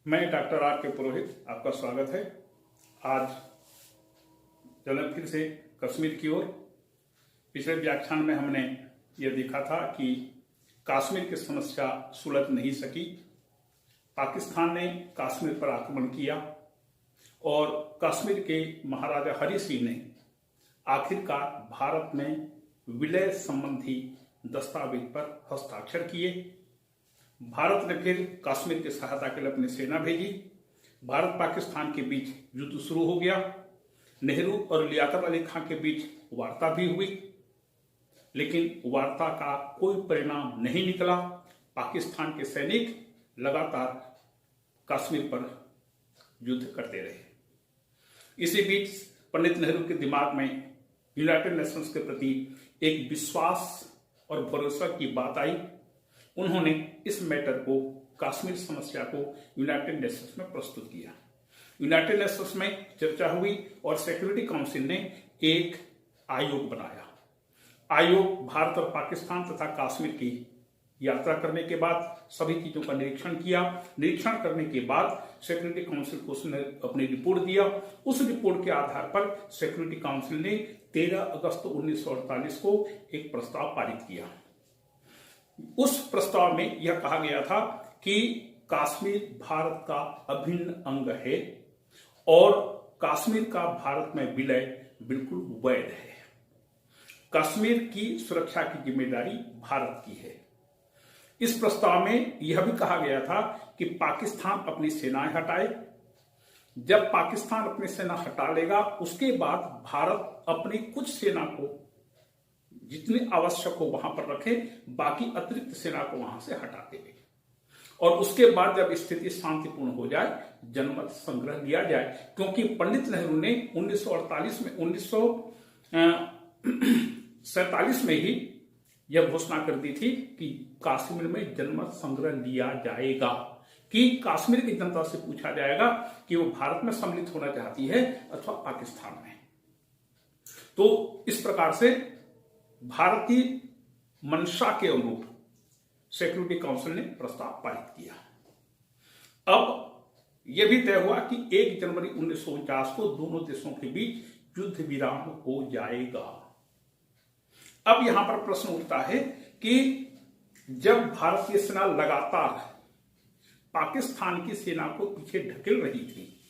मैं doctor R के पुरोहित, आपका स्वागत है। आज चलें फिर से कश्मीर की ओर। पिछले व्याख्यान में हमने यह देखा था कि कश्मीर की समस्या सुलझ नहीं सकी। पाकिस्तान ने कश्मीर पर आक्रमण किया और कश्मीर के महाराजा हरि सिंह ने आखिरकार भारत में विलय संबंधी दस्तावेज पर हस्ताक्षर किए। भारत ने फिर कश्मीर की सहायता के लिए अपनी सेना भेजी। भारत पाकिस्तान के बीच युद्ध शुरू हो गया। नेहरू और लियाकत अली खां के बीच वार्ता भी हुई, लेकिन वार्ता का कोई परिणाम नहीं निकला। पाकिस्तान के सैनिक लगातार कश्मीर पर युद्ध करते रहे। इसी बीच पंडित नेहरू के दिमाग में यूनाइटेड नेशंस के प्रति एक विश्वास और भरोसा की बात आई। उन्होंने इस मैटर को, कश्मीर समस्या को यूनाइटेड नेशंस में प्रस्तुत किया। यूनाइटेड नेशंस में चर्चा हुई और सिक्योरिटी काउंसिल ने एक आयोग बनाया। आयोग भारत और पाकिस्तान तथा कश्मीर की यात्रा करने के बाद सभी चीजों का निरीक्षण किया। निरीक्षण करने के बाद सिक्योरिटी काउंसिल को उसने अपनी रिपोर्ट दिया। उस रिपोर्ट के आधार पर सिक्योरिटी काउंसिल ने 13 अगस्त 1948 को एक प्रस्ताव पारित किया। उस प्रस्ताव में यह कहा गया था कि कश्मीर भारत का अभिन्न अंग है और कश्मीर का भारत में विलय बिल्कुल वैध है। कश्मीर की सुरक्षा की जिम्मेदारी भारत की है। इस प्रस्ताव में यह भी कहा गया था कि पाकिस्तान अपनी सेनाएं हटाए। जब पाकिस्तान अपनी सेना हटा लेगा, उसके बाद भारत अपनी कुछ सेना को जितनी आवश्यक हो वहां पर रखे, बाकी अतिरिक्त सेना को वहां से हटा देंगे। और उसके बाद जब स्थिति शांतिपूर्ण हो जाए, जनमत संग्रह लिया जाए। क्योंकि पंडित नेहरू ने 1947 में ही यह घोषणा कर दी थी कि कश्मीर में जनमत संग्रह लिया जाएगा, कि कश्मीर की जनता से पूछा जाएगा कि वो भारत में सम्मिलित होना चाहती है अथवा पाकिस्तान में। तो इस प्रकार से भारतीय मंशा के अनुरूप सिक्योरिटी काउंसिल ने प्रस्ताव पारित किया। अब यह भी तय हुआ कि 1 जनवरी 1949 को दोनों देशों के बीच युद्ध विराम हो जाएगा। अब यहां पर प्रश्न उठता है कि जब भारतीय सेना लगातार पाकिस्तान की सेना को पीछे ढकेल रही थी,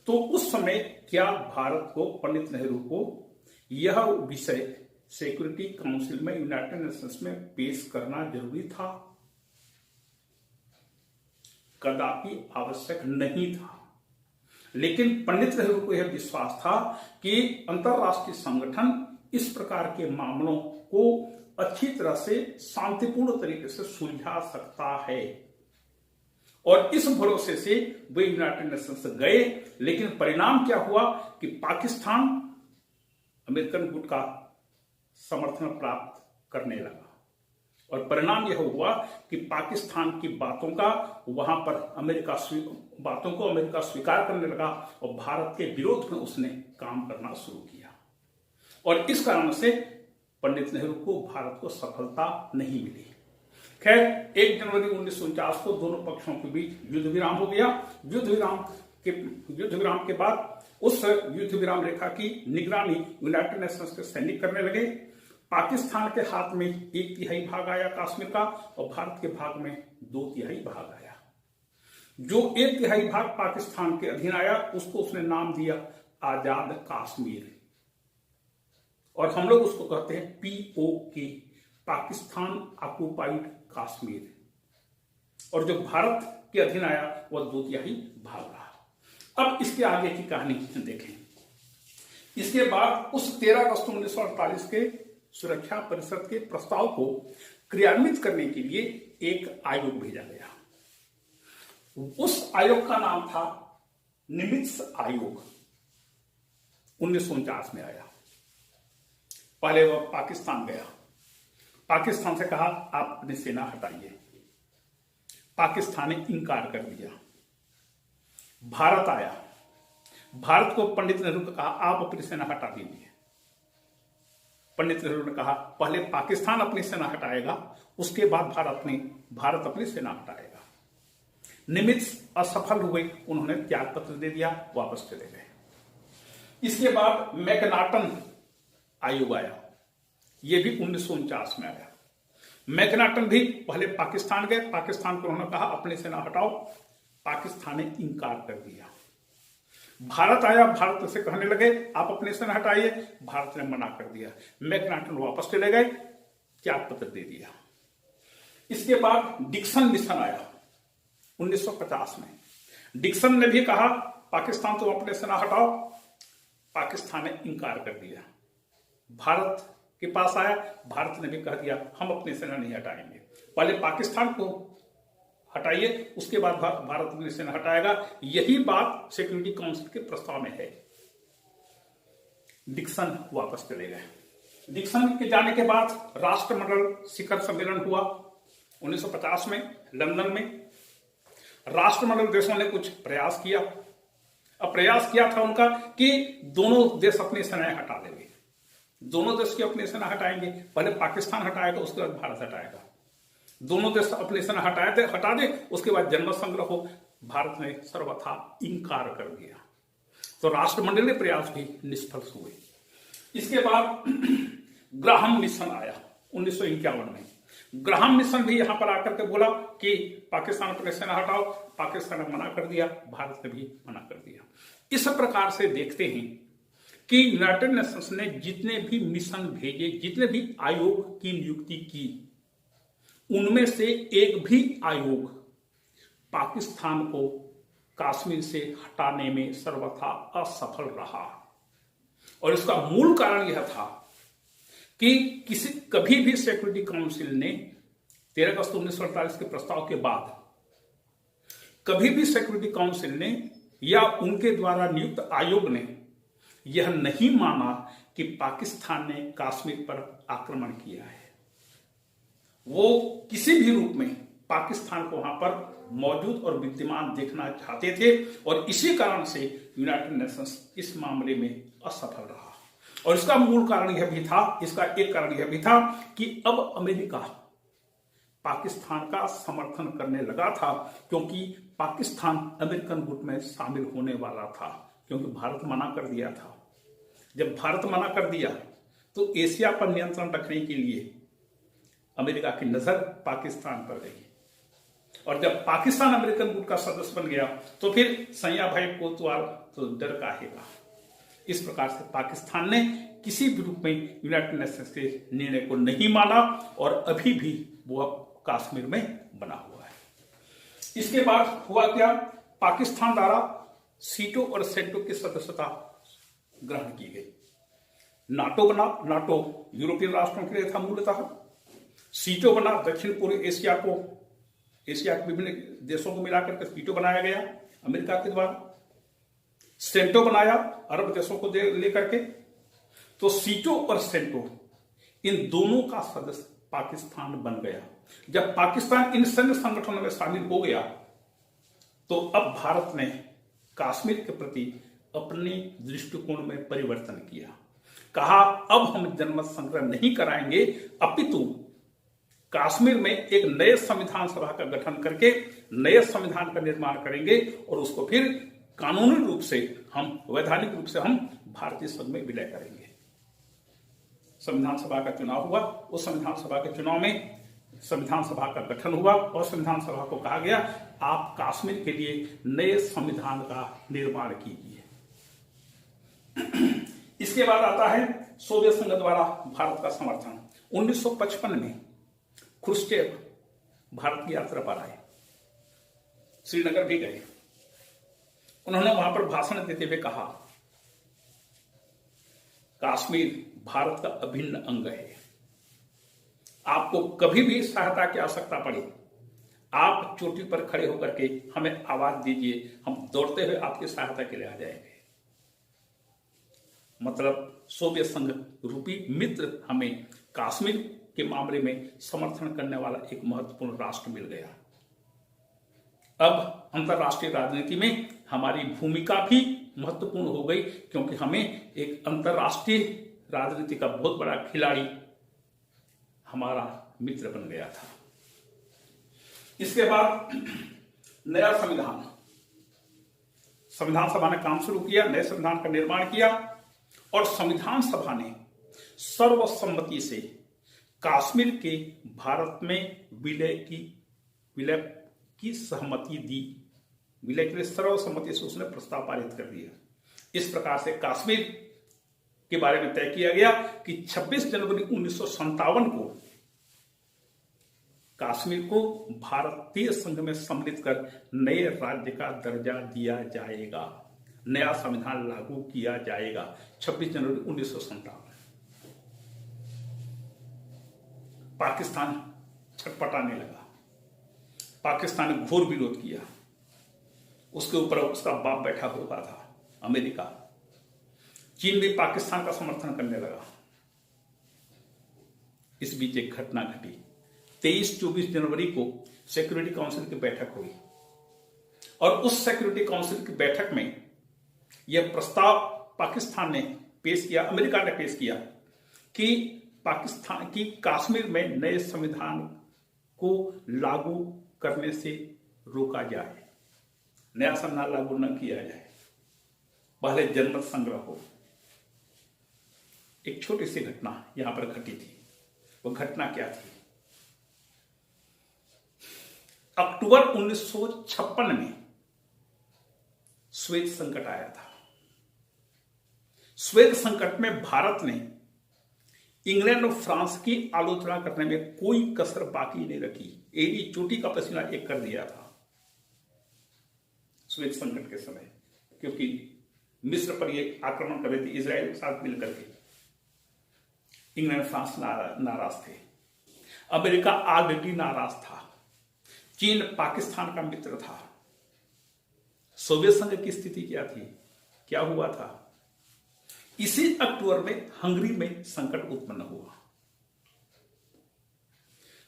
तो उस समय क्या भारत को, पंडित नेहरू को यह विषय सिक्योरिटी काउंसिल में, यूनाइटेड नेशंस में पेश करना जरूरी था? कदापि आवश्यक नहीं था। लेकिन पंडित नेहरू को यह विश्वास था कि अंतरराष्ट्रीय संगठन इस प्रकार के मामलों को अच्छी तरह से शांतिपूर्ण तरीके से सुलझा सकता है। और इस भरोसे से वे यूनाइटेड नेशंस गए। लेकिन परिणाम क्या हुआ कि पाकिस्तान अमेरिकन गुट का समर्थन प्राप्त करने लगा। और परिणाम यह हुआ कि पाकिस्तान की बातों का वहां पर अमेरिका स्वीकार करने लगा और भारत के विरोध में उसने काम करना शुरू किया। और इस कारण से पंडित नेहरू को भारत को सफलता नहीं मिली। खैर, 1 जनवरी 1949 को दोनों पक्षों के बीच युद्ध विराम हो गया। युद्ध विराम के बाद उस युद्ध विराम रेखा की निगरानी यूनाइटेड नेशंस के सैनिक करने लगे। पाकिस्तान के हाथ में 1/3 भाग आया कश्मीर का और भारत के भाग में 2/3 भाग आया। जो 1/3 भाग पाकिस्तान के अधीन आया, उसको उसने नाम दिया आजाद कश्मीर, और हम लोग उसको कहते हैं POK, पाकिस्तान ऑक्युपाइड कश्मीर। और जो भारत के अधीन आया वह 2/3 भाग रहा। अब इसके आगे की कहानी देखें। इसके बाद उस 13 अगस्त 1948 के सुरक्षा परिषद के प्रस्ताव को क्रियान्वित करने के लिए एक आयोग भेजा गया। उस आयोग का नाम था निमित्ज आयोग। 1949 में आया। पहले वह पाकिस्तान गया। पाकिस्तान से कहा आप अपनी सेना हटाइए। पाकिस्तान ने इनकार कर दिया। भारत आया। भारत को पंडित नेहरू ने कहा आप अपनी सेना हटा दीजिए। पंडित नेहरू ने कहा पहले पाकिस्तान अपनी सेना हटाएगा, उसके बाद भारत अपनी सेना हटाएगा। निमित्त असफल हुए, उन्होंने त्याग पत्र दे दिया, वापस चले गए। इसके बाद मैकनाटन आयोग आया, यह भी 1949 में आया। मैकनाटन भी पहले पाकिस्तान गए, पाकिस्तान को उन्होंने कहा अपने सेना हटाओ, पाकिस्तान ने इंकार कर दिया। भारत आया, भारत से कहने लगे आप अपने सेना हटाइए, भारत ने मना कर दिया। मैकनाटन वापस चले गए, त्याग पत्र दे दिया। इसके बाद डिक्सन मिशन आया 1950 में। डिक्सन ने भी कहा पाकिस्तान तो अपने सेना हटाओ, पाकिस्तान ने इंकार कर दिया। भारत के पास आया, भारत ने भी कह दिया हम अपनी सेना नहीं हटाएंगे, पहले पाकिस्तान को हटाइए, उसके बाद भारत अपनी सेना हटाएगा। यही बात सिक्योरिटी काउंसिल के प्रस्ताव में है। डिक्सन वापस चले गए। डिक्सन के जाने के बाद राष्ट्रमंडल शिखर सम्मेलन हुआ 1950 में लंदन में। राष्ट्रमंडल देशों ने कुछ प्रयास किया। अब प्रयास किया था उनका कि दोनों देश अपनी सेनाएं हटा लेंगे, दोनों देश की अपनी सेना हटाएंगे, पहले पाकिस्तान हटाएगा, उसके बाद भारत हटाएगा। दोनों देश अपनी सेना हटा दे, उसके बाद जनमत संग्रह हो। भारत ने सर्वथा इंकार कर दिया, तो राष्ट्रमंडलीय प्रयास भी निष्फल हुए। इसके बाद ग्राहम मिशन आया 1951 में। ग्राहम मिशन भी यहां पर आकर के बोला कि पाकिस्तान अपनी सेना हटाओ, पाकिस्तान ने मना कर दिया, भारत ने भी मना कर दिया। इस प्रकार से देखते हैं कि यूनाइटेड नेशंस ने जितने भी मिशन भेजे, जितने भी आयोग की नियुक्ति की, उनमें से एक भी आयोग पाकिस्तान को कश्मीर से हटाने में सर्वथा असफल रहा। और इसका मूल कारण यह था कि कभी भी सिक्योरिटी काउंसिल ने 13 अगस्त 1948 के प्रस्ताव के बाद कभी भी सिक्योरिटी काउंसिल ने या उनके द्वारा नियुक्त आयोग ने यह नहीं माना कि पाकिस्तान ने कश्मीर पर आक्रमण किया है। वो किसी भी रूप में पाकिस्तान को वहां पर मौजूद और विद्यमान देखना चाहते थे, और इसी कारण से यूनाइटेड नेशंस इस मामले में असफल रहा। और इसका मूल कारण यह भी था, इसका एक कारण यह भी था कि अब अमेरिका पाकिस्तान का समर्थन करने लगा था, क्योंकि पाकिस्तान अमेरिकन गुट में शामिल होने वाला था, क्योंकि भारत मना कर दिया था। जब भारत मना कर दिया तो एशिया पर नियंत्रण रखने के लिए अमेरिका की नजर पाकिस्तान पर गई, और जब पाकिस्तान अमेरिकन गुट का सदस्य बन गया तो फिर सैया भाई कोतवाल तो डर काहेगा। इस प्रकार से पाकिस्तान ने किसी भी रूप में यूनाइटेड नेशंस के निर्णय को नहीं माना, और अभी भी वो कश्मीर में बना हुआ है। इसके बाद हुआ क्या, पाकिस्तान द्वारा सीटो और सेंटो की सदस्यता ग्रहण की गई। नाटो बना, नाटो यूरोपीय राष्ट्रों के लिए था मूलतः। सीटो बना, दक्षिण पूर्व एशिया के विभिन्न देशों को मिलाकर के सीटो बनाया गया अमेरिका के द्वारा। सेंटो बनाया अरब देशों को लेकर के। तो सीटो और सेंटो इन दोनों का सदस्य पाकिस्तान बन गया। जब पाकिस्तान इन सैन्य संगठनों में शामिल हो गया तो अब भारत ने कश्मीर के प्रति अपने दृष्टिकोण में परिवर्तन किया। कहा अब हम जनमत संग्रह नहीं कराएंगे, अपितु कश्मीर में एक नए संविधान सभा का गठन करके नए संविधान का निर्माण करेंगे, और उसको फिर कानूनी रूप से वैधानिक रूप से हम भारतीय संघ में विलय करेंगे। संविधान सभा का चुनाव हुआ। उस संविधान सभा के चुनाव में संविधान सभा का गठन हुआ, और संविधान सभा को कहा गया आप कश्मीर के लिए नए संविधान का निर्माण कीजिए। इसके बाद आता है सोवियत संघ द्वारा भारत का समर्थन। 1955 में खुर्शचेव भारत की यात्रा पर आए, श्रीनगर भी गए। उन्होंने वहां पर भाषण देते हुए कहा कश्मीर भारत का अभिन्न अंग है, आपको कभी भी सहायता की आवश्यकता पड़े आप चोटी पर खड़े होकर के हमें आवाज दीजिए, हम दौड़ते हुए आपकी सहायता के लिए आ जाएंगे। मतलब सोवियत संघ रूपी मित्र हमें कश्मीर के मामले में समर्थन करने वाला एक महत्वपूर्ण राष्ट्र मिल गया। अब अंतरराष्ट्रीय राजनीति में हमारी भूमिका भी महत्वपूर्ण हो गई, क्योंकि हमें एक अंतरराष्ट्रीय राजनीति का बहुत बड़ा खिलाड़ी हमारा मित्र बन गया था। इसके बाद नया संविधान, संविधान सभा ने काम शुरू किया, नए संविधान का निर्माण किया और संविधान सभा ने सर्वसम्मति से कश्मीर के भारत में विलय की सहमति दी। विलय के लिए सर्वसम्मति से उसने प्रस्ताव पारित कर दिया। इस प्रकार से कश्मीर के बारे में तय किया गया कि 26 जनवरी 1957 को कश्मीर को भारतीय संघ में सम्मिलित कर नए राज्य का दर्जा दिया जाएगा, नया संविधान लागू किया जाएगा। 26 जनवरी 1957 पाकिस्तान छटपटाने लगा, पाकिस्तान ने घोर विरोध किया। उसके ऊपर उसका बाप बैठा हुआ था अमेरिका। चीन भी पाकिस्तान का समर्थन करने लगा। इस बीच एक घटना घटी। 23-24 जनवरी को सिक्योरिटी काउंसिल की बैठक हुई और उस सिक्योरिटी काउंसिल की बैठक में यह प्रस्ताव पाकिस्तान ने पेश किया, अमेरिका ने पेश किया कि पाकिस्तान की कश्मीर में नए संविधान को लागू करने से रोका जाए, नया संविधान लागू न किया जाए, पहले जनमत संग्रह हो। एक छोटी सी घटना यहां पर घटी थी। वो घटना क्या थी? अक्टूबर 1956 में श्वेत संकट आया था। श्वेत संकट में भारत ने इंग्लैंड और फ्रांस की आलोचना करने में कोई कसर बाकी नहीं रखी। एड़ी चोटी का पसीना एक कर दिया था श्वेत संकट के समय, क्योंकि मिस्र पर ये आक्रमण कर रहे थे इजराइल के साथ मिलकर के। इंग्लैंड फ्रांस नाराज थे, अमेरिका ऑलरेडी नाराज था, चीन पाकिस्तान का मित्र था। सोवियत संघ की स्थिति क्या थी, क्या हुआ था? इसी अक्टूबर में हंगरी में संकट उत्पन्न हुआ।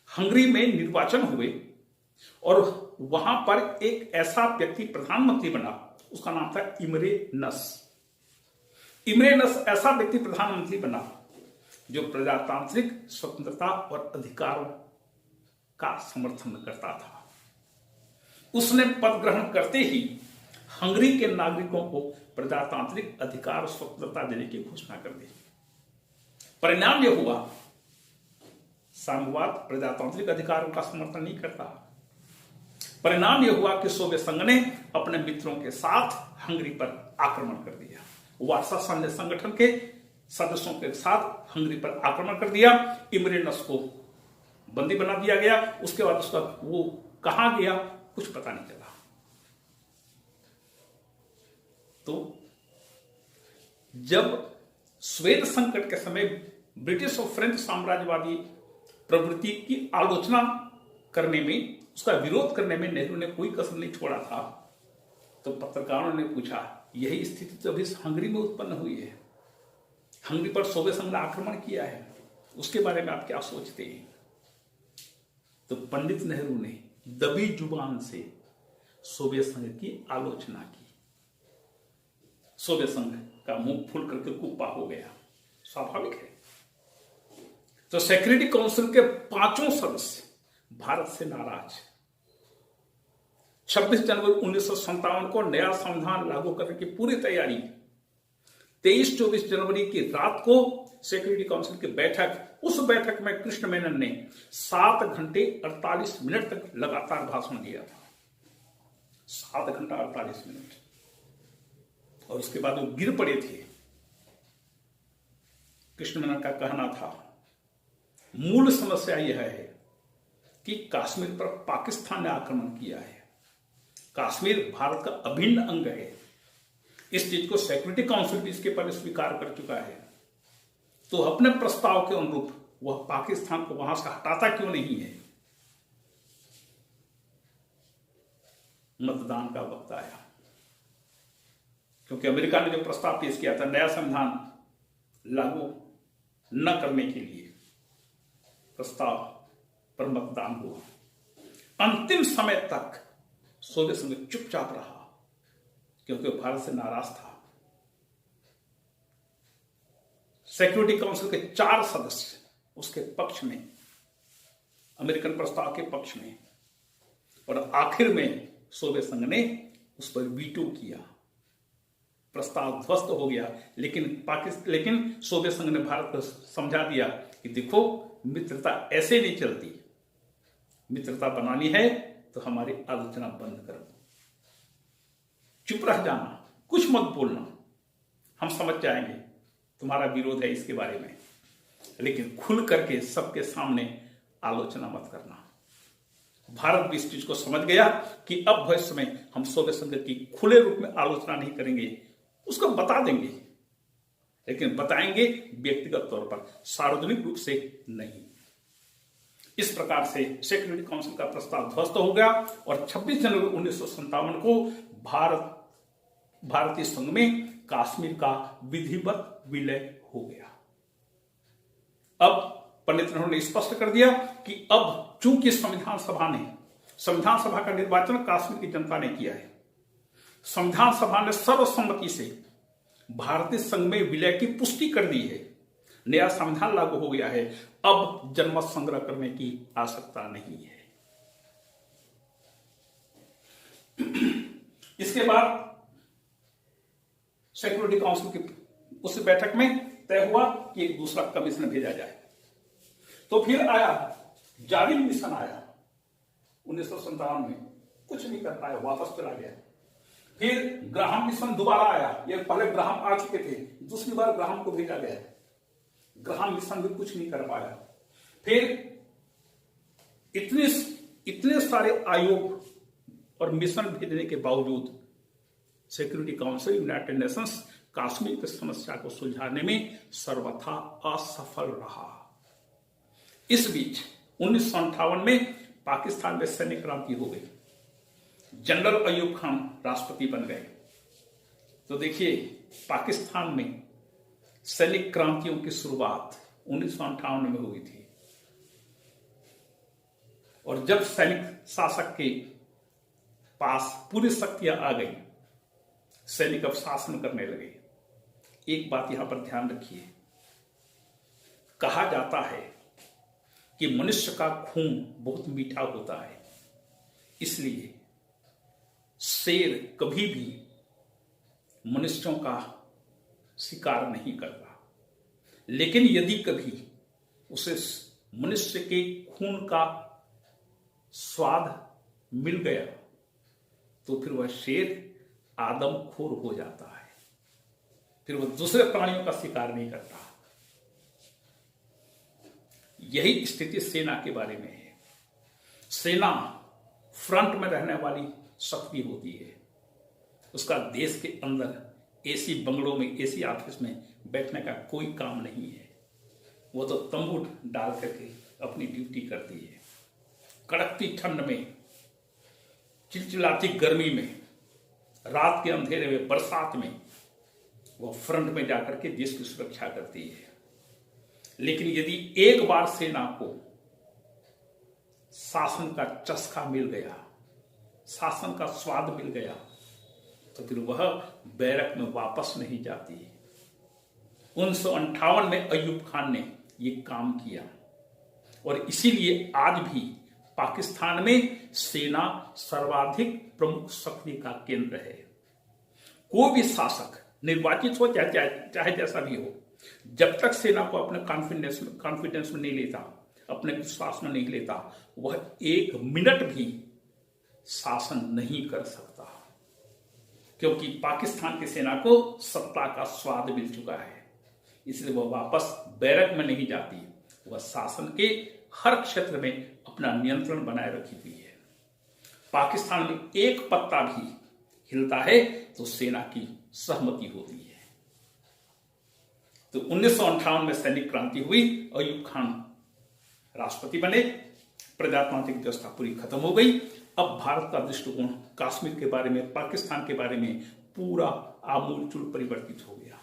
हंगरी में निर्वाचन हुए और वहां पर एक ऐसा व्यक्ति प्रधानमंत्री बना, उसका नाम था इमरे नस। इमरे नस ऐसा व्यक्ति प्रधानमंत्री बना जो प्रजातांत्रिक स्वतंत्रता और अधिकारों का समर्थन करता था। उसने पद ग्रहण करते ही हंगरी के नागरिकों को प्रजातांत्रिक अधिकार और स्वतंत्रता देने की घोषणा कर दी। परिणाम यह हुआ, साम्यवाद प्रजातांत्रिक अधिकारों का समर्थन नहीं करता। परिणाम यह हुआ कि सोवियत संघ ने अपने मित्रों के साथ हंगरी पर आक्रमण कर दिया। वार्सा संगठन के सदस्यों के साथ हंगरी पर आक्रमण कर दिया। इमरे नस को बंदी बना दिया गया। उसके बाद उसका वो कहां गया कुछ पता नहीं चला। तो जब श्वेत संकट के समय ब्रिटिश और फ्रेंच साम्राज्यवादी प्रवृत्ति की आलोचना करने में, उसका विरोध करने में नेहरू ने कोई कसर नहीं छोड़ा था, तो पत्रकारों ने पूछा, यही स्थिति तो अभी हंगरी में उत्पन्न हुई है। हंगरी पर सोवियत संघ ने आक्रमण किया है, उसके बारे में आप क्या सोचते हैं? तो पंडित नेहरू ने दबी जुबान से सोवियत संघ की आलोचना की। सोवियत संघ का मुंह फूल करके कुप्पा हो गया, स्वाभाविक है। तो सिक्योरिटी काउंसिल के 5 सदस्य भारत से नाराज। 26 जनवरी 1957 को नया संविधान लागू करने की पूरी तैयारी। 23-24 जनवरी की रात को सिक्योरिटी काउंसिल की बैठक, उस बैठक में कृष्ण मेनन ने 7 घंटे 48 मिनट तक लगातार भाषण दिया था। 7 घंटा 48 मिनट। और उसके बाद वो गिर पड़े थे। कृष्ण मेनन का कहना था, मूल समस्या यह है कि कश्मीर पर पाकिस्तान ने आक्रमण किया है। कश्मीर भारत का अभिन्न अंग है। इस चीज को सिक्योरिटी काउंसिल भी इसके पहले स्वीकार कर चुका है। तो अपने प्रस्ताव के अनुरूप वह पाकिस्तान को वहां से हटाता क्यों नहीं है? मतदान का वक्त आया, क्योंकि अमेरिका ने जो प्रस्ताव पेश किया था नया संविधान लागू न करने के लिए, प्रस्ताव पर मतदान हुआ। अंतिम समय तक सोवियत संघ चुपचाप रहा, क्योंकि भारत से नाराज था। सिक्योरिटी काउंसिल के 4 सदस्य उसके पक्ष में, अमेरिकन प्रस्ताव के पक्ष में, और आखिर में सोवियत संघ ने उस पर वीटो किया, प्रस्ताव ध्वस्त हो गया। लेकिन सोवियत संघ ने भारत को समझा दिया कि देखो, मित्रता ऐसे नहीं चलती, मित्रता बनानी है तो हमारी आलोचना बंद करो, चुप रह जाना, कुछ मत बोलना, हम समझ जाएंगे तुम्हारा विरोध है इसके बारे में, लेकिन खुल करके सबके सामने आलोचना मत करना। भारत भी इस चीज को समझ गया कि अब भविष्य में हम सोवियत संघ की खुले रूप में आलोचना नहीं करेंगे, उसको बता देंगे, लेकिन बताएंगे व्यक्तिगत तौर पर, सार्वजनिक रूप से नहीं। इस प्रकार से सिक्योरिटी काउंसिल का प्रस्ताव ध्वस्त हो गया और 26 जनवरी 1957 को भारतीय संघ में कश्मीर का विधिवत विलय हो गया। अब पंडित नेहरू ने स्पष्ट कर दिया कि अब चूंकि संविधान सभा का निर्वाचन कश्मीर की जनता ने किया है, संविधान सभा ने सर्वसम्मति से भारतीय संघ में विलय की पुष्टि कर दी है, नया संविधान लागू हो गया है, अब जनमत संग्रह करने की आवश्यकता नहीं है। इसके बाद सिक्योरिटी काउंसिल की उस बैठक में तय हुआ कि एक दूसरा कमीशन भेजा जाए। तो फिर आया जालिम मिशन, आया 1957 में, कुछ नहीं कर पाया, वापस चला गया। फिर ग्राहम मिशन दोबारा आया, ये पहले ग्राहम आ चुके थे, दूसरी बार ग्राहम को भेजा गया, ग्राहम मिशन भी कुछ नहीं कर पाया। फिर इतने सारे आयोग और मिशन भेजने के बावजूद security council, United Nations Kashmir की समस्या को सुलझाने में सर्वथा असफल रहा। इस बीच 1958 में पाकिस्तान में सैन्य क्रांति हो गई, जनरल अयूब खान राष्ट्रपति बन गए। तो देखिए, पाकिस्तान में सैनिक क्रांतियों की शुरुआत 1958 में हुई थी, और जब सैनिक शासक के पास पूरी शक्तियां आ गई, सैनिक अब शासन करने लगे। एक बात यहां पर ध्यान रखिए, कहा जाता है कि मनुष्य का खून बहुत मीठा होता है, इसलिए शेर कभी भी मनुष्यों का शिकार नहीं करता, लेकिन यदि कभी उसे मनुष्य के खून का स्वाद मिल गया तो फिर वह शेर आदमखोर हो जाता है, फिर वह दूसरे प्राणियों का शिकार नहीं करता। यही स्थिति सेना के बारे में है। सेना फ्रंट में रहने वाली शक्ति होती है, उसका देश के अंदर एसी बंगलों में, एसी ऑफिस में बैठने का कोई काम नहीं है, वो तो तंबू डाल करके अपनी ड्यूटी करती है। कड़कती ठंड में, चिलचिलाती गर्मी में, रात के अंधेरे में, बरसात में वो फ्रंट में जाकर के देश की सुरक्षा करती है। लेकिन यदि एक बार सेना को शासन का चस्का मिल गया, शासन का स्वाद मिल गया, तो फिर वह बैरक में वापस नहीं जाती। 1958 में अयूब खान ने यह काम किया, और इसीलिए आज भी पाकिस्तान में सेना सर्वाधिक प्रमुख शक्ति का केंद्र है। कोई भी शासक निर्वाचित हो, चाहे जैसा भी हो, जब तक सेना को अपने कॉन्फिडेंस में नहीं लेता, अपने विश्वास में नहीं लेता, वह एक मिनट भी शासन नहीं कर सकता, क्योंकि पाकिस्तान की सेना को सत्ता का स्वाद मिल चुका है। इसलिए वह वापस बैरक में नहीं जाती, वह शासन के हर क्षेत्र में अपना नियंत्रण बनाए रखी हुई है। पाकिस्तान में एक पत्ता भी हिलता है तो सेना की सहमति होती है। तो 1958 में सैनिक क्रांति हुई, अयूब खान राष्ट्रपति बने, प्रजातांत्रिक व्यवस्था पूरी खत्म हो गई। अब भारत का दृष्टिकोण कश्मीर के बारे में, पाकिस्तान के बारे में पूरा आमूलचूल परिवर्तित हो गया।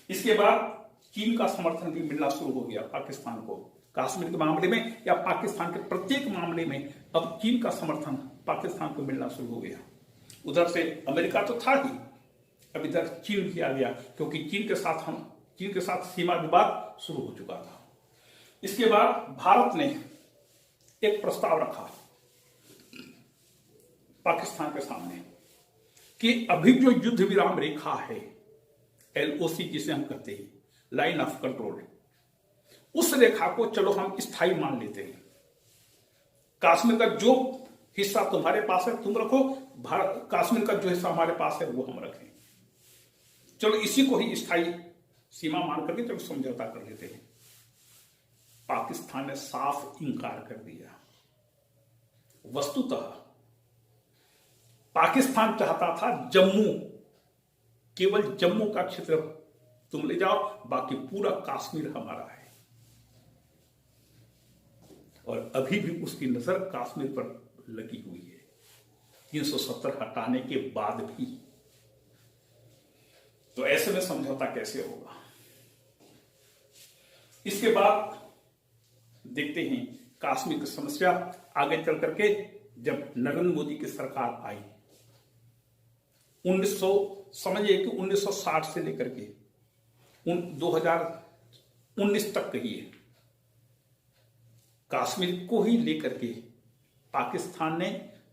इसके बाद चीन का समर्थन भी मिलना शुरू हो गया पाकिस्तान को, कश्मीर के मामले में या पाकिस्तान के प्रत्येक मामले में अब चीन का समर्थन पाकिस्तान को मिलना शुरू हो गया। उधर से अमेरिका तो था ही, अब इधर चीन भी आ गया, क्योंकि चीन के साथ सीमा विवाद शुरू हो चुका था। इसके बाद भारत ने एक प्रस्ताव रखा पाकिस्तान के सामने कि अभी जो युद्ध विराम रेखा है, LOC जिसे हम कहते हैं, लाइन ऑफ कंट्रोल, उस रेखा को चलो हम स्थायी मान लेते हैं। कश्मीर का जो हिस्सा तुम्हारे पास है तुम रखो, कश्मीर का जो हिस्सा हमारे पास है वो हम रखें। चलो इसी को ही स्थायी सीमा मान करके चलो समझौता कर लेते हैं। पाकिस्तान ने साफ इंकार कर दिया। वस्तुतः पाकिस्तान चाहता था जम्मू, केवल जम्मू का क्षेत्र तुम ले जाओ, बाकी पूरा कश्मीर हमारा है। और अभी भी उसकी नजर कश्मीर पर लगी हुई है 370 हटाने के बाद भी। तो ऐसे में समझौता कैसे होगा? इसके बाद देखते हैं कश्मीर की समस्या आगे चल करके जब नरेंद्र मोदी की सरकार आई, 1960 से लेकर के 2019 तक कहिए, कश्मीर को ही लेकर के पाकिस्तान ने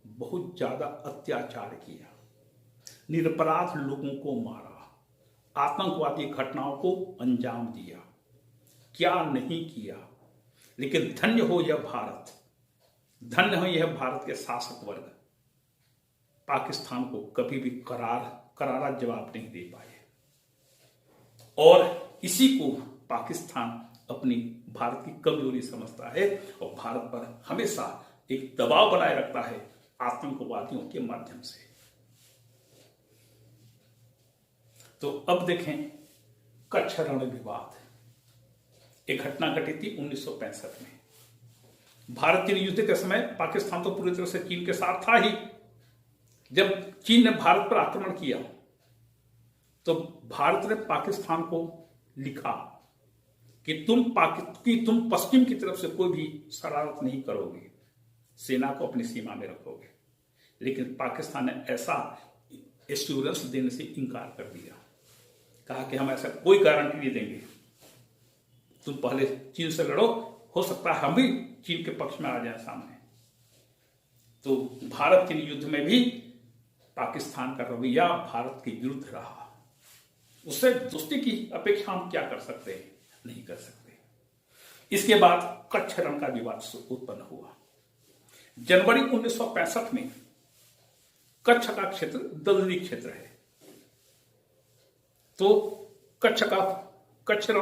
बहुत ज्यादा अत्याचार किया, निरपराध लोगों को मारा, आतंकवादी घटनाओं को अंजाम दिया, क्या नहीं किया। लेकिन धन्य हो यह भारत, धन्य हो यह भारत के शासक वर्ग, पाकिस्तान को कभी भी करारा जवाब नहीं दे पाए। और इसी को पाकिस्तान अपनी भारत की कमजोरी समझता है और भारत पर हमेशा एक दबाव बनाए रखता है आतंकवादियों के माध्यम से। तो अब देखें कच्छ रण विवाद। एक घटना घटी थी 1965 में। भारत चीन युद्ध के समय पाकिस्तान तो पूरी तरह से चीन के साथ था ही। जब चीन ने भारत पर आक्रमण किया तो भारत ने पाकिस्तान को लिखा कि तुम पश्चिम की तरफ से कोई भी शरारत नहीं करोगे, सेना को अपनी सीमा में रखोगे। लेकिन पाकिस्तान ने ऐसा एश्योरेंस देने से इनकार कर दिया, कहा कि हम ऐसा कोई गारंटी नहीं देंगे, तुम पहले चीन से लड़ो, हो सकता है हम भी चीन के पक्ष में आ जाए सामने। तो भारत चीन युद्ध में भी पाकिस्तान का रवैया भारत के विरुद्ध रहा। उससे दोस्ती की अपेक्षा हम क्या कर सकते हैं? नहीं कर सकते। इसके बाद कच्छ रण का विवाद उत्पन्न हुआ। जनवरी 1965 में कच्छ का क्षेत्र दलदली क्षेत्र है। तो कच्छ रण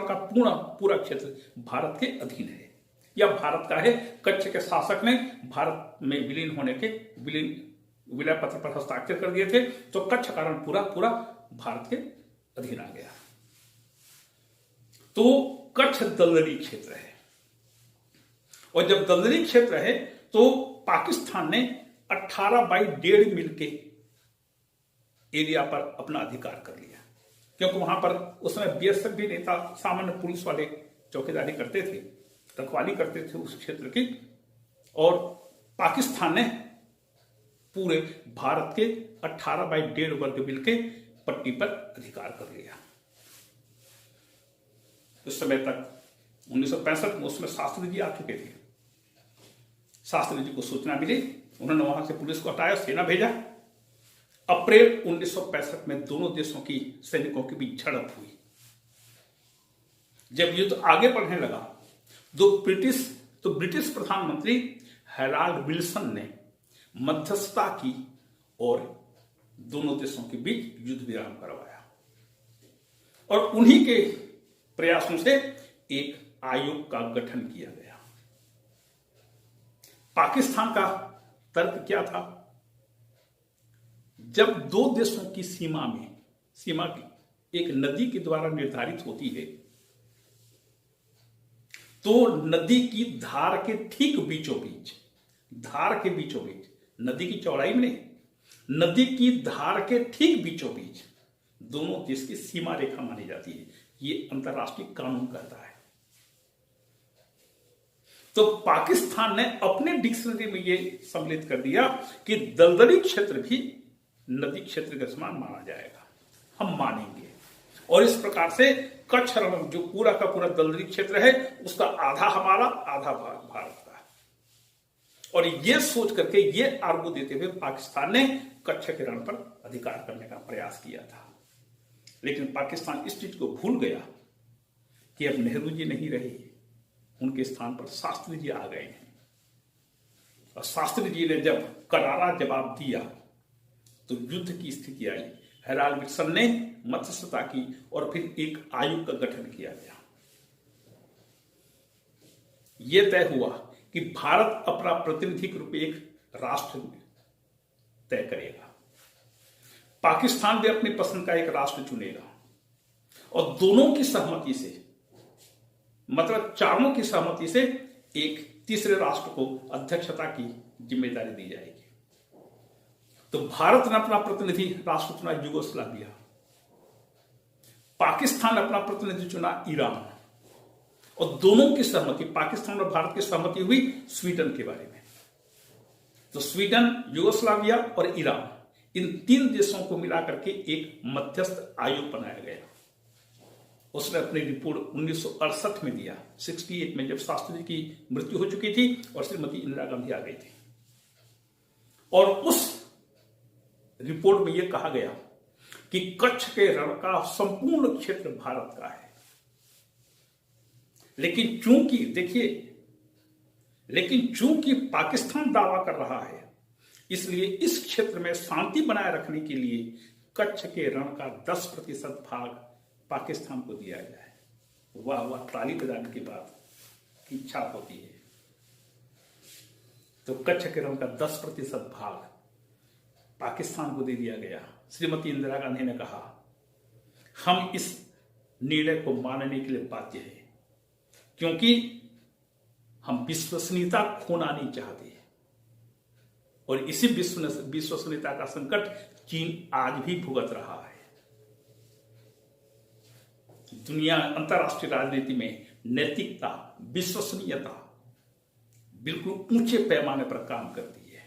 का पूरा क्षेत्र भारत के अधीन है या भारत का है। कच्छ के शासक ने भारत में विलीन होने के विलय पत्र पर हस्ताक्षर कर दिए थे, तो कच्छ का रण पूरा भारत के अधीन आ गया। तो कच्छ दलदली क्षेत्र है, और जब दलदली क्षेत्र है तो पाकिस्तान ने 18/1.5 मील के एरिया पर अपना अधिकार कर लिया, क्योंकि वहां पर उस समय BSF भी नहीं था, सामान्य पुलिस वाले चौकीदारी करते थे, रखवाली करते थे उस क्षेत्र की। और पाकिस्तान ने पूरे भारत के 18/1.5 वर्ग मील के पट्टी पर अधिकार कर लिया। उस समय तक 1965 में उसमें शास्त्री जी आ चुके थे। शास्त्री जी को सूचना मिली, उन्होंने वहां से पुलिस को हटाया, सेना भेजा। अप्रैल 1965 में दोनों देशों की सैनिकों के बीच झड़प हुई। जब युद्ध आगे बढ़ने लगा तो ब्रिटिश प्रधानमंत्री हेराल्ड विल्सन ने मध्यस्थता की और दोनों देशों के बीच युद्ध विराम करवाया। और उन्हीं के प्रयासों से एक आयोग का गठन किया गया। पाकिस्तान का तर्क क्या था? जब दो देशों की सीमा की एक नदी के द्वारा निर्धारित होती है, तो नदी की धार के ठीक बीचों बीच, नदी की चौड़ाई में नहीं, नदी की धार के ठीक बीचों बीच दोनों देश की सीमा रेखा मानी जाती है। ये अंतरराष्ट्रीय कानून कहता है। तो पाकिस्तान ने अपने डिक्शनरी में ये सम्मिलित कर दिया कि दलदली क्षेत्र भी नदी क्षेत्र के समान माना जाएगा, हम मानेंगे। और इस प्रकार से कच्छ रण जो पूरा का पूरा दलदली क्षेत्र है, उसका आधा हमारा, आधा भारत का। और ये सोच करके ये आर्गू देते हुए पाकिस्तान ने कच्छ के रण पर अधिकार करने का प्रयास किया था। लेकिन पाकिस्तान इस चीज को भूल गया कि अब नेहरू जी नहीं रहे, उनके स्थान पर शास्त्री जी आ गए हैं। और शास्त्री जी ने जब करारा जवाब दिया तो युद्ध की स्थिति आई। हेराल्ड विल्सन ने मध्यस्थता की और फिर एक आयोग का गठन किया गया। यह तय हुआ कि भारत अपना प्रतिनिधि के रूप में एक राष्ट्र तय करेगा, पाकिस्तान भी अपनी पसंद का एक राष्ट्र चुनेगा और दोनों की सहमति से, मतलब चारों की सहमति से एक तीसरे राष्ट्र को अध्यक्षता की जिम्मेदारी दी जाएगी। तो भारत ने अपना प्रतिनिधि राष्ट्र चुना यूगोस्लाविया, पाकिस्तान अपना प्रतिनिधि चुना ईरान, और दोनों की सहमति, पाकिस्तान और भारत की सहमति हुई स्वीडन के बारे में। तो स्वीडन, यूगोस्लाविया और ईरान, इन तीन देशों को मिलाकर के एक मध्यस्थ आयोग बनाया गया। उसने अपनी रिपोर्ट 1968 में दिया, 68 में, जब शास्त्री जी की मृत्यु हो चुकी थी और श्रीमती इंदिरा गांधी आ गई थी। और उस रिपोर्ट में यह कहा गया कि कच्छ के रण का संपूर्ण क्षेत्र भारत का है। लेकिन चूंकि पाकिस्तान दावा कर रहा है, इसलिए इस क्षेत्र में शांति बनाए रखने के लिए कच्छ के रण का 10% भाग पाकिस्तान को दिया जाए। वाह वाह, ताली बजाने की बात की इच्छा होती है। तो कच्छ के रण का 10% भाग पाकिस्तान को दे दिया गया। श्रीमती इंदिरा गांधी ने कहा, हम इस निर्णय को मानने के लिए बाध्य हैं, क्योंकि हम विश्वसनीयता खोना नहीं चाहते। और इसी विश्वसनीयता का संकट चीन आज भी भुगत रहा है। दुनिया, अंतरराष्ट्रीय राजनीति में नैतिकता, विश्वसनीयता बिल्कुल ऊंचे पैमाने पर काम करती है।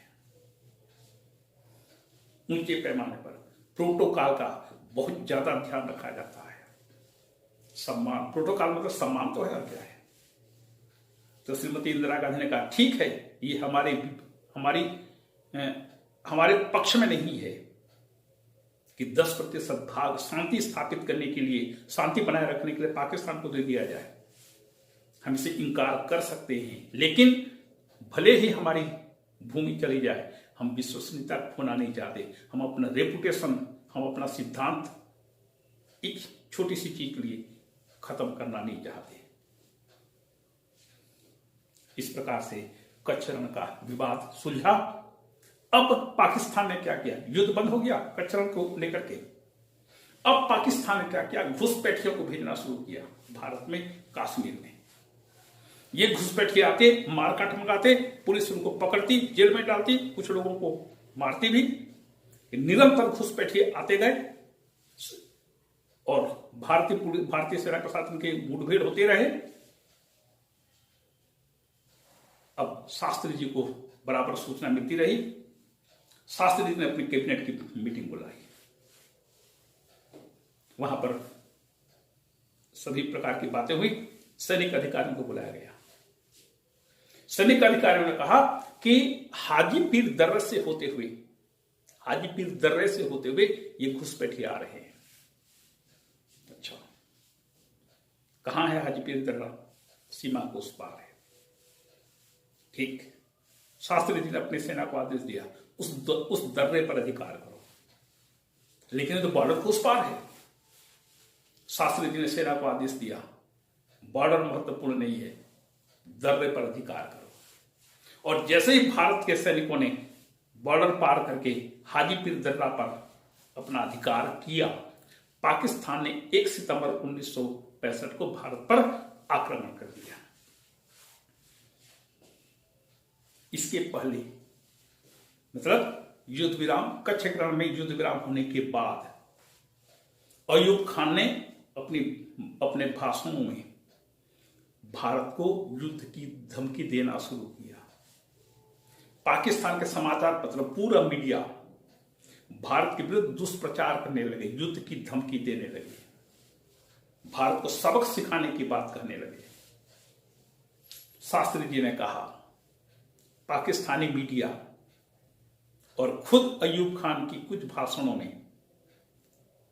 ऊंचे पैमाने पर प्रोटोकॉल का बहुत ज्यादा ध्यान रखा जाता है। सम्मान, प्रोटोकॉल मतलब सम्मान तो है और क्या है। तो श्रीमती इंदिरा गांधी ने कहा, ठीक है, ये हमारे पक्ष में नहीं है कि 10% भाग शांति स्थापित करने के लिए, शांति बनाए रखने के लिए पाकिस्तान को दे दिया जाए। हम इसे इंकार कर सकते हैं, लेकिन भले ही हमारी भूमि चली जाए, हम विश्वसनीयता खोना नहीं चाहते। हम अपना रेपुटेशन, हम अपना सिद्धांत एक छोटी सी चीज के लिए खत्म करना नहीं चाहते। इस प्रकार से कच्छ रण का विवाद सुलझा। अब पाकिस्तान ने क्या किया? युद्ध बंद हो गया कच्छ रण को लेकर के। अब पाकिस्तान ने क्या किया? घुसपैठियों को भेजना शुरू किया भारत में, कश्मीर में। ये घुसपैठिए आते, मारकाट मंगाते, पुलिस उनको पकड़ती, जेल में डालती, कुछ लोगों को मारती भी। निरंतर घुसपैठिए आते गए और भारतीय सेना के साथ उनके मुठभेड़ होते रहे। अब शास्त्री जी को बराबर सूचना मिलती रही। शास्त्री जी ने अपनी कैबिनेट की मीटिंग बुलाई। वहां पर सभी प्रकार की बातें हुई। सैनिक अधिकारियों को बुलाया गया। सैनिक अधिकारियों ने कहा कि हाजीपीर दर्रे से होते हुए ये घुसपैठिए आ रहे हैं। अच्छा, कहां है हाजीपीर दर्रा? सीमा को उस पार है। ठीक, शास्त्री जी ने अपनी सेना को आदेश दिया, उस दर्रे पर अधिकार करो। लेकिन तो बॉर्डर को उस पार है। शास्त्री जी ने सेना को आदेश दिया, बॉर्डर महत्वपूर्ण नहीं है, दर्रे पर अधिकार करो। और जैसे ही भारत के सैनिकों ने बॉर्डर पार करके हाजीपीर दर्रा पर अपना अधिकार किया, पाकिस्तान ने 1 सितंबर 1965 को भारत पर आक्रमण कर दिया। इसके पहले, मतलब युद्ध विराम, कच्छ के रण में युद्ध विराम होने के बाद अयूब खान ने अपने भाषणों में भारत को युद्ध की धमकी देना शुरू किया। पाकिस्तान के समाचार पत्र, पूरा मीडिया भारत के विरुद्ध दुष्प्रचार करने लगे, युद्ध की धमकी देने लगे, भारत को सबक सिखाने की बात कहने लगे। शास्त्री जी ने कहा, पाकिस्तानी मीडिया और खुद अयूब खान की कुछ भाषणों में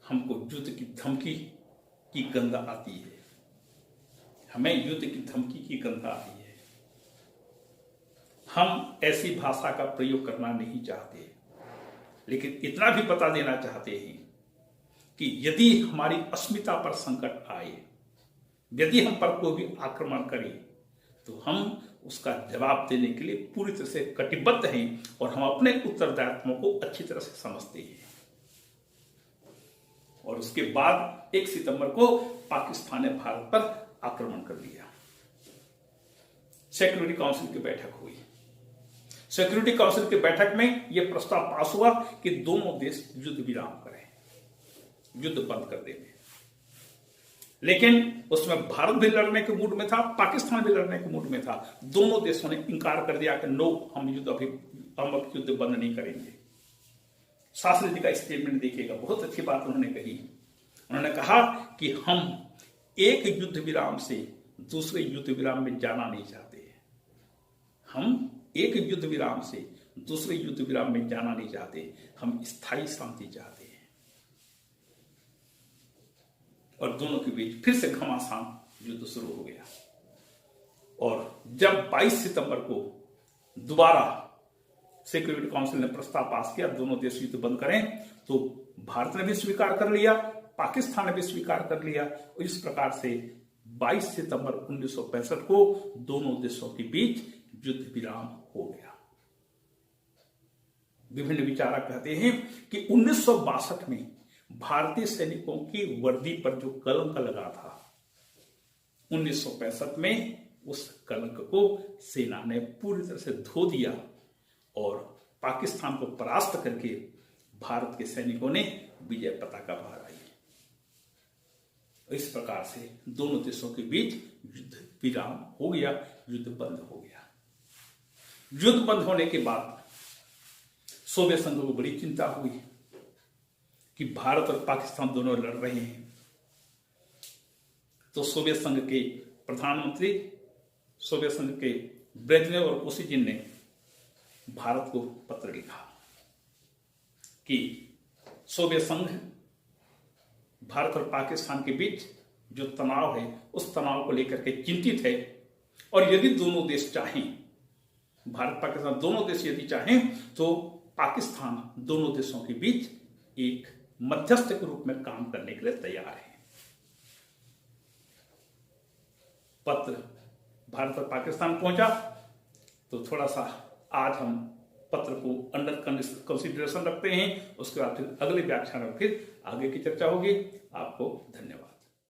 हमको युद्ध की धमकी की गंध आती है। हमें युद्ध की धमकी की गंध आती है। हम ऐसी भाषा का प्रयोग करना नहीं चाहते, लेकिन इतना भी बता देना चाहते हैं कि यदि हमारी अस्मिता पर संकट आए, यदि हम पर कोई भी आक्रमण करे, तो हम उसका जवाब देने के लिए पूरी तरह से कटिबद्ध हैं और हम अपने उत्तरदायित्वों को अच्छी तरह से समझते हैं। और उसके बाद 1 सितंबर को पाकिस्तान ने भारत पर आक्रमण कर लिया। सिक्योरिटी काउंसिल की बैठक हुई। सिक्योरिटी काउंसिल की बैठक में यह प्रस्ताव पास हुआ कि दोनों देश युद्ध विराम करें, युद्ध बंद कर दें। लेकिन उसमें भारत भी लड़ने के मूड में था, पाकिस्तान भी लड़ने के मूड में था। दोनों देशों ने इंकार कर दिया कि नो, हम युद्ध बंद नहीं करेंगे। शास्त्री जी का स्टेटमेंट देखिएगा, बहुत अच्छी बात उन्होंने कही। उन्होंने कहा कि हम एक युद्ध विराम से दूसरे युद्ध विराम में जाना नहीं चाहते। हम एक युद्ध विराम से दूसरे युद्ध विराम में जाना नहीं चाहते, हम स्थायी शांति चाहते हैं। और दोनों के बीच फिर से घमासान युद्ध शुरू हो गया। और जब 22 सितंबर को दोबारा सिक्योरिटी काउंसिल ने प्रस्ताव पास किया दोनों देश युद्ध बंद करें, तो भारत ने भी स्वीकार कर लिया, पाकिस्तान ने भी स्वीकार कर लिया। और इस प्रकार से 22 सितंबर 1965 को दोनों देशों के बीच युद्ध विराम हो गया। विभिन्न विचारक कहते हैं कि 1962 में भारतीय सैनिकों की वर्दी पर जो कलंक लगा था, 1965 में उस कलंक को सेना ने पूरी तरह से धो दिया और पाकिस्तान को परास्त करके भारत के सैनिकों ने विजय पताका फहराई। इस प्रकार से दोनों देशों के बीच युद्ध विराम हो गया, युद्ध बंद हो गया। युद्ध बंद होने के बाद सोवियत संघ को बड़ी चिंता हुई कि भारत और पाकिस्तान दोनों लड़ रहे हैं। तो सोवियत संघ के प्रधानमंत्री, सोवियत संघ के ब्रेजनेव और कोसिजिन ने भारत को पत्र लिखा कि सोवियत संघ भारत और पाकिस्तान के बीच जो तनाव है, उस तनाव को लेकर के चिंतित है। और यदि दोनों देश चाहें, भारत पाकिस्तान दोनों देश यदि चाहें, तो पाकिस्तान दोनों देशों के बीच एक मध्यस्थ के रूप में काम करने के लिए तैयार है। पत्र भारत और पाकिस्तान पहुंचा। तो थोड़ा सा आज हम पत्र को अंडर कंसिडरेशन रखते हैं, उसके बाद फिर अगले व्याख्यान में फिर आगे की चर्चा होगी। आपको धन्यवाद।